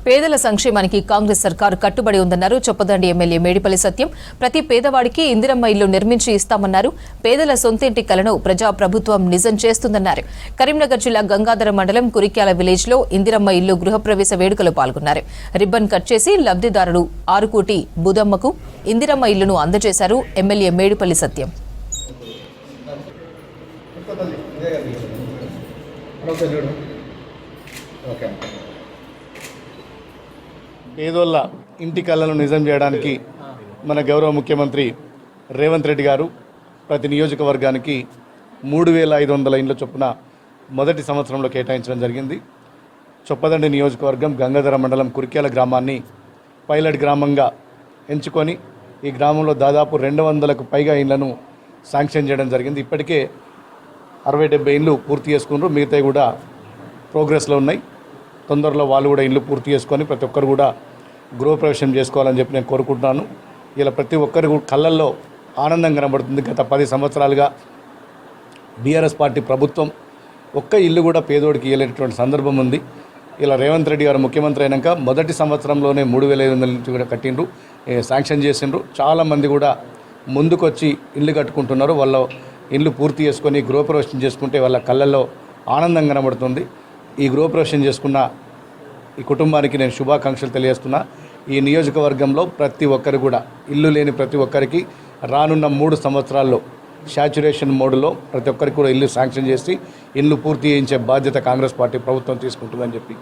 పేదల సంక్షేమానికి కాంగ్రెస్ సర్కారు కట్టుబడి ఉందన్నారు చొప్పదండి ఎమ్మెల్యే మేడిపల్లి సత్యం. ప్రతి పేదవాడికి ఇందిరమ్మ ఇల్లు నిర్మించి ఇస్తామన్నారు. పేదల సొంతింటి కలను ప్రజాప్రభుత్వం నిజం చేస్తుందన్నారు. కరీంనగర్ జిల్లా గంగాధర మండలం కురిక్యాల విలేజ్ లో ఇందిరమ్మ ఇల్లు గృహప్రవేశ వేడుకలో పాల్గొన్నారు. రిబ్బన్ కట్ చేసి లబ్ధిదారుడు ఆరుకోటి బుదమ్మకు ఇందిరమ్మ ఇల్లును అందజేశారు ఎమ్మెల్యే మేడిపల్లి సత్యం. పేదోళ్ళ ఇంటి కళ్ళను నిజం చేయడానికి మన గౌరవ ముఖ్యమంత్రి రేవంత్ రెడ్డి గారు ప్రతి నియోజకవర్గానికి 3500 ఇండ్ల చొప్పున మొదటి సంవత్సరంలో కేటాయించడం జరిగింది. చొప్పదండి నియోజకవర్గం గంగాధర మండలం కురిక్యాల గ్రామాన్ని పైలట్ గ్రామంగా ఎంచుకొని ఈ గ్రామంలో దాదాపు 200కు పైగా ఇండ్లను శాంక్షన్ చేయడం జరిగింది. ఇప్పటికే 60-70 ఇండ్లు పూర్తి చేసుకున్నారు. మిగతాయి కూడా ప్రోగ్రెస్లో ఉన్నాయి. తొందరలో వాళ్ళు కూడా ఇండ్లు పూర్తి చేసుకొని ప్రతి ఒక్కరు కూడా గృహప్రవేశం చేసుకోవాలని చెప్పి నేను కోరుకుంటున్నాను. ఇలా ప్రతి ఒక్కరి కళ్ళల్లో ఆనందం కనబడుతుంది. గత 10 సంవత్సరాలుగా బీఆర్ఎస్ పార్టీ ప్రభుత్వం ఒక్క ఇల్లు కూడా పేదోడికి ఇవ్వలేనటువంటి సందర్భం ఉంది. ఇలా రేవంత్ రెడ్డి గారు ముఖ్యమంత్రి అయినాక మొదటి సంవత్సరంలోనే 3500 నుంచి కూడా కట్టిండ్రు, శాంక్షన్ చేసిండ్రు. చాలామంది కూడా ముందుకొచ్చి ఇల్లు కట్టుకుంటున్నారు. వాళ్ళ ఇల్లు పూర్తి చేసుకొని గృహప్రవేశం చేసుకుంటే వాళ్ళ కళ్ళల్లో ఆనందం కనబడుతుంది. ఈ గృహప్రవేశం చేసుకున్న ఈ కుటుంబానికి నేను శుభాకాంక్షలు తెలియజేస్తున్నా. ఈ నియోజకవర్గంలో ప్రతి ఒక్కరు కూడా ఇల్లు లేని ప్రతి ఒక్కరికి రానున్న 3 సంవత్సరాల్లో శాచ్యురేషన్ మోడ్లో ప్రతి ఒక్కరికి కూడా ఇల్లు శాంక్షన్ చేసి ఇల్లు పూర్తి చేయించే బాధ్యత కాంగ్రెస్ పార్టీ ప్రభుత్వం తీసుకుంటుందని చెప్పి